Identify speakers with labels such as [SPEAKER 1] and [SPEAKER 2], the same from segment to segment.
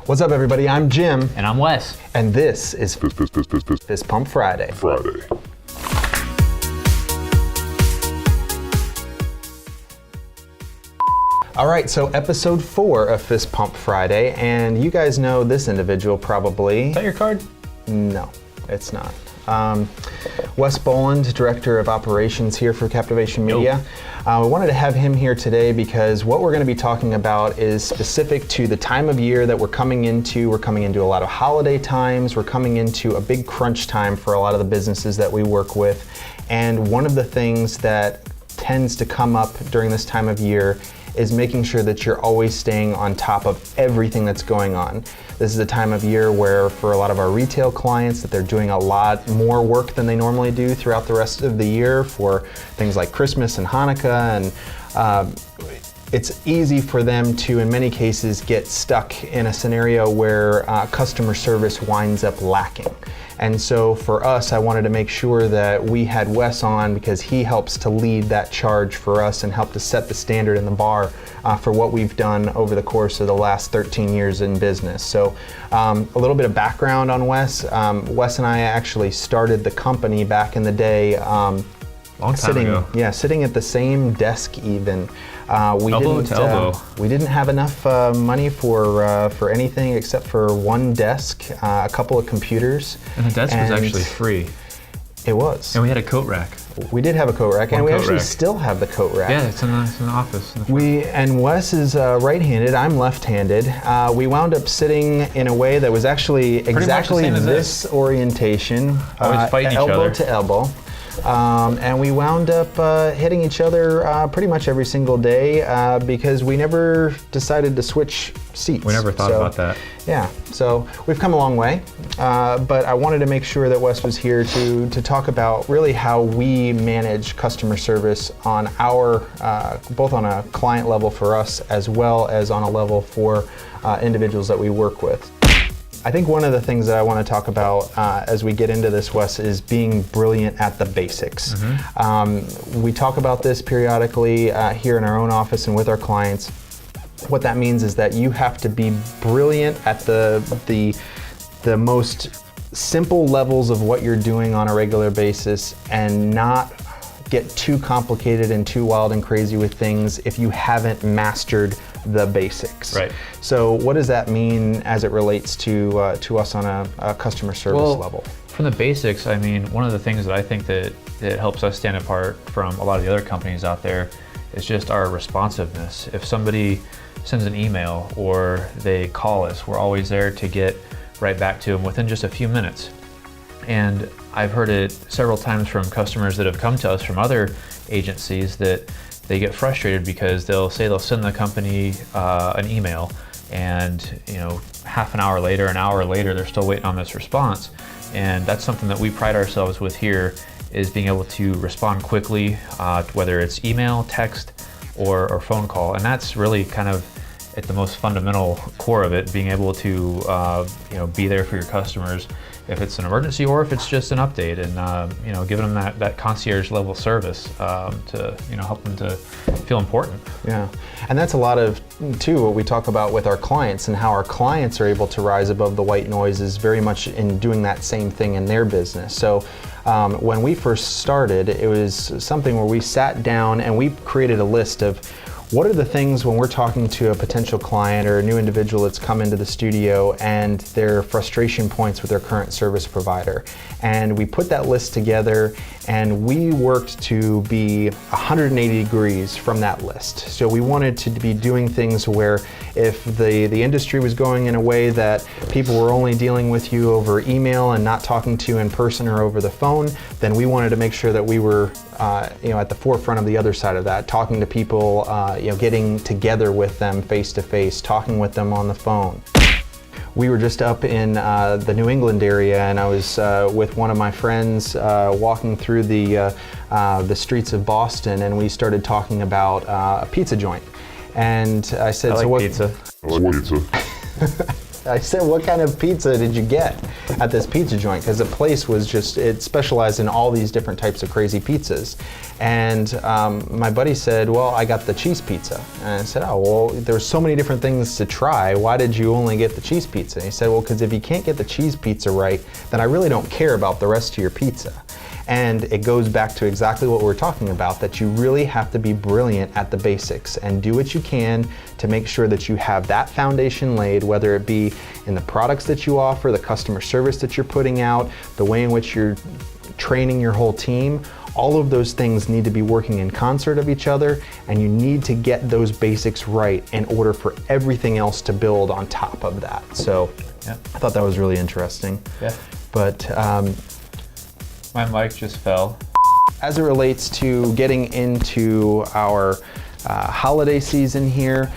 [SPEAKER 1] What's up, everybody? I'm Jim.
[SPEAKER 2] And I'm Wes.
[SPEAKER 1] And this is Fist Pump Friday. All right, so episode 4 of Fist Pump Friday, and you guys know this individual probably.
[SPEAKER 2] Is that your card?
[SPEAKER 1] No, it's not. Wes Boland, Director of Operations here for Captivation Media. We wanted to have him here today because what we're going to be talking about is specific to the time of year that we're coming into. We're coming into a lot of holiday times. We're coming into a big crunch time for a lot of the businesses that we work with. And one of the things that tends to come up during this time of year is making sure that you're always staying on top of everything that's going on. This is a time of year where for a lot of our retail clients that they're doing a lot more work than they normally do throughout the rest of the year for things like Christmas and Hanukkah, and it's easy for them to, in many cases, get stuck in a scenario where customer service winds up lacking. And so for us, I wanted to make sure that we had Wes on because he helps to lead that charge for us and help to set the standard and the bar for what we've done over the course of the last 13 years in business. So a little bit of background on Wes. Wes and I actually started the company back in the day.
[SPEAKER 2] Long time ago.
[SPEAKER 1] Yeah, sitting at the same desk even.
[SPEAKER 2] Elbow to elbow.
[SPEAKER 1] We didn't have enough money for anything except for one desk, a couple of computers.
[SPEAKER 2] And the desk was actually free.
[SPEAKER 1] It was.
[SPEAKER 2] And we had a coat rack.
[SPEAKER 1] We did have a coat rack, and we actually still have the coat rack.
[SPEAKER 2] Yeah, it's in the office.
[SPEAKER 1] And Wes is right-handed, I'm left-handed. We wound up sitting in a way that was actually exactly this orientation,
[SPEAKER 2] always fighting each other.
[SPEAKER 1] Elbow to elbow. And we wound up hitting each other pretty much every single day because we never decided to switch seats.
[SPEAKER 2] We never thought about that.
[SPEAKER 1] Yeah, so we've come a long way, but I wanted to make sure that Wes was here to talk about really how we manage customer service on our, both on a client level for us as well as on a level for individuals that we work with. I think one of the things that I want to talk about as we get into this, Wes, is being brilliant at the basics. Mm-hmm. We talk about this periodically here in our own office and with our clients. What that means is that you have to be brilliant at the most simple levels of what you're doing on a regular basis and not get too complicated and too wild and crazy with things if you haven't mastered the basics.
[SPEAKER 2] Right.
[SPEAKER 1] So what does that mean as it relates to us on a customer service level?
[SPEAKER 2] From the basics, I mean, one of the things that I think that helps us stand apart from a lot of the other companies out there is just our responsiveness. If somebody sends an email or they call us, we're always there to get right back to them within just a few minutes. And I've heard it several times from customers that have come to us from other agencies that they get frustrated because they'll send the company an email, and half an hour later, an hour later, they're still waiting on this response. And that's something that we pride ourselves with here, is being able to respond quickly, whether it's email, text, or phone call. And that's really kind of at the most fundamental core of it, being able to be there for your customers if it's an emergency or if it's just an update, and giving them that concierge level service to help them to feel important.
[SPEAKER 1] Yeah, and that's a lot of too what we talk about with our clients, and how our clients are able to rise above the white noise is very much in doing that same thing in their business. So when we first started, it was something where we sat down and we created a list of what are the things when we're talking to a potential client or a new individual that's come into the studio and their frustration points with their current service provider. And we put that list together and we worked to be 180 degrees from that list. So we wanted to be doing things where if the industry was going in a way that people were only dealing with you over email and not talking to you in person or over the phone, then we wanted to make sure that we were at the forefront of the other side of that, talking to people, getting together with them face to face, talking with them on the phone. We were just up in the New England area, and I was with one of my friends walking through the streets of Boston, and we started talking about a pizza joint. And I said,
[SPEAKER 2] I like pizza.
[SPEAKER 3] I like pizza.
[SPEAKER 1] I said, what kind of pizza did you get at this pizza joint? Because the place was just, it specialized in all these different types of crazy pizzas. And my buddy said, well, I got the cheese pizza. And I said, oh, well, there's so many different things to try. Why did you only get the cheese pizza? And he said, well, because if you can't get the cheese pizza right, then I really don't care about the rest of your pizza. And it goes back to exactly what we're talking about, that you really have to be brilliant at the basics and do what you can to make sure that you have that foundation laid, whether it be in the products that you offer, the customer service that you're putting out, the way in which you're training your whole team. All of those things need to be working in concert of each other, and you need to get those basics right in order for everything else to build on top of that. So yeah. I thought that was really interesting.
[SPEAKER 2] Yeah.
[SPEAKER 1] But
[SPEAKER 2] my mic just fell.
[SPEAKER 1] As it relates to getting into our holiday season here,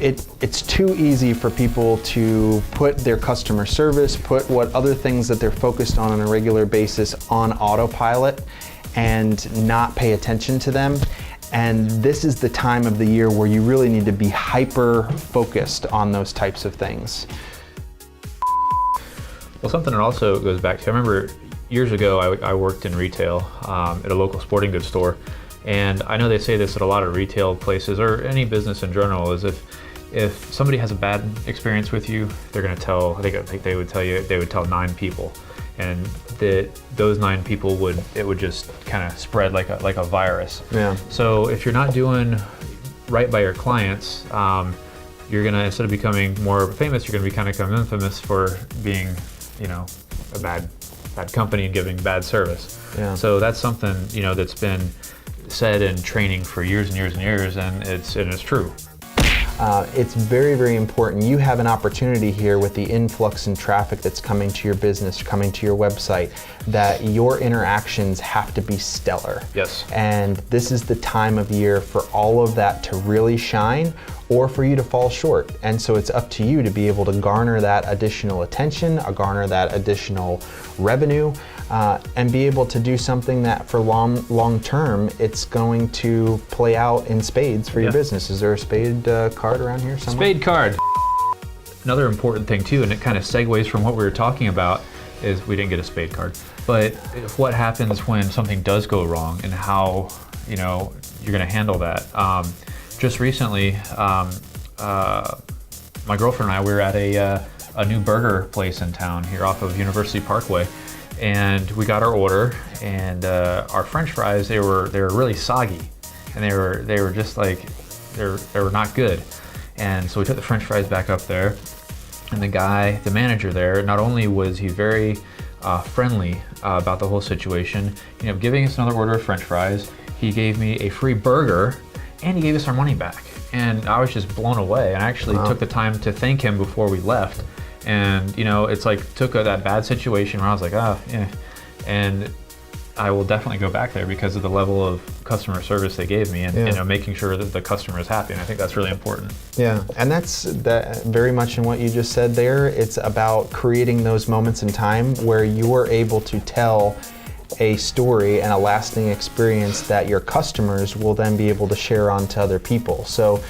[SPEAKER 1] it's too easy for people to put their customer service, put what other things that they're focused on a regular basis on autopilot and not pay attention to them. And this is the time of the year where you really need to be hyper focused on those types of things.
[SPEAKER 2] Well, something that also goes back to, I remember years ago I worked in retail at a local sporting goods store, and I know they say this at a lot of retail places or any business in general, is if somebody has a bad experience with you, they're going to tell, I think they would tell 9 people, and those 9 people would just kind of spread like a virus.
[SPEAKER 1] Yeah. So
[SPEAKER 2] if you're not doing right by your clients, you're gonna, instead of becoming more famous, you're gonna become infamous for being, a bad company and giving bad service.
[SPEAKER 1] Yeah. So
[SPEAKER 2] that's something, that's been said in training for years and years and years, and it's true.
[SPEAKER 1] It's very, very important. You have an opportunity here with the influx in traffic that's coming to your business, coming to your website, that your interactions have to be stellar.
[SPEAKER 2] Yes.
[SPEAKER 1] And this is the time of year for all of that to really shine, or for you to fall short. And so it's up to you to be able to garner that additional attention, garner that additional revenue, and be able to do something that for long term, it's going to play out in spades for your business. Is there a spade card around here somewhere?
[SPEAKER 2] Spade card. Another important thing too, and it kind of segues from what we were talking about, is we didn't get a spade card. But what happens when something does go wrong, and how you're going to handle that. Just recently, my girlfriend and I, we were at a new burger place in town here off of University Parkway, and we got our order, and our French fries, they were really soggy, and they were just like, they were not good. And so we took the French fries back up there, and the manager there, not only was he very friendly about the whole situation, giving us another order of French fries, he gave me a free burger, and he gave us our money back. And I was just blown away. And I actually took the time to thank him before we left. And it's like took that bad situation where I was like, yeah. And I will definitely go back there because of the level of customer service they gave me, and making sure that the customer is happy. And I think that's really important.
[SPEAKER 1] Yeah, and that's very much in what you just said there. It's about creating those moments in time where you're able to tell a story and a lasting experience that your customers will then be able to share on to other people. So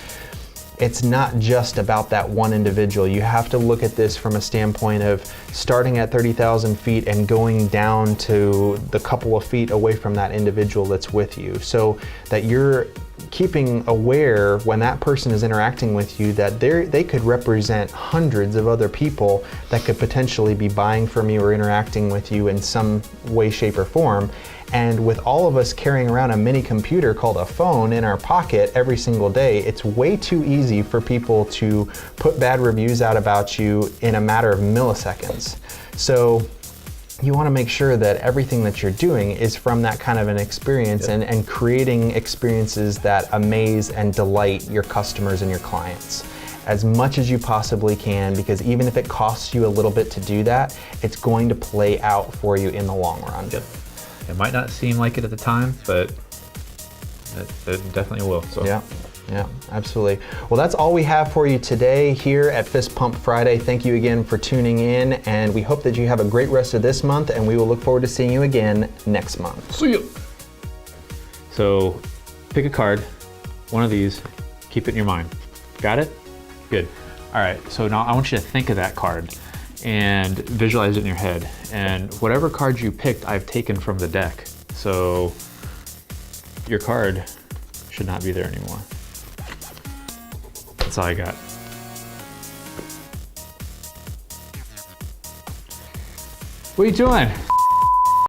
[SPEAKER 1] it's not just about that one individual. You have to look at this from a standpoint of starting at 30,000 feet and going down to the couple of feet away from that individual that's with you, so that you're keeping aware when that person is interacting with you that they could represent hundreds of other people that could potentially be buying from you or interacting with you in some way, shape, or form. And with all of us carrying around a mini computer called a phone in our pocket every single day, it's way too easy for people to put bad reviews out about you in a matter of milliseconds. So you want to make sure that everything that you're doing is from that kind of an experience, and creating experiences that amaze and delight your customers and your clients as much as you possibly can, because even if it costs you a little bit to do that, it's going to play out for you in the long run.
[SPEAKER 2] Yep. It might not seem like it at the time, but it definitely will. So.
[SPEAKER 1] Yeah, absolutely. Well, that's all we have for you today here at Fist Pump Friday. Thank you again for tuning in, and we hope that you have a great rest of this month, and we will look forward to seeing you again next month.
[SPEAKER 2] See you. So pick a card, one of these, keep it in your mind. Got it? Good. All right, so now I want you to think of that card and visualize it in your head. And whatever card you picked, I've taken from the deck. So your card should not be there anymore. That's all I got. What are you doing?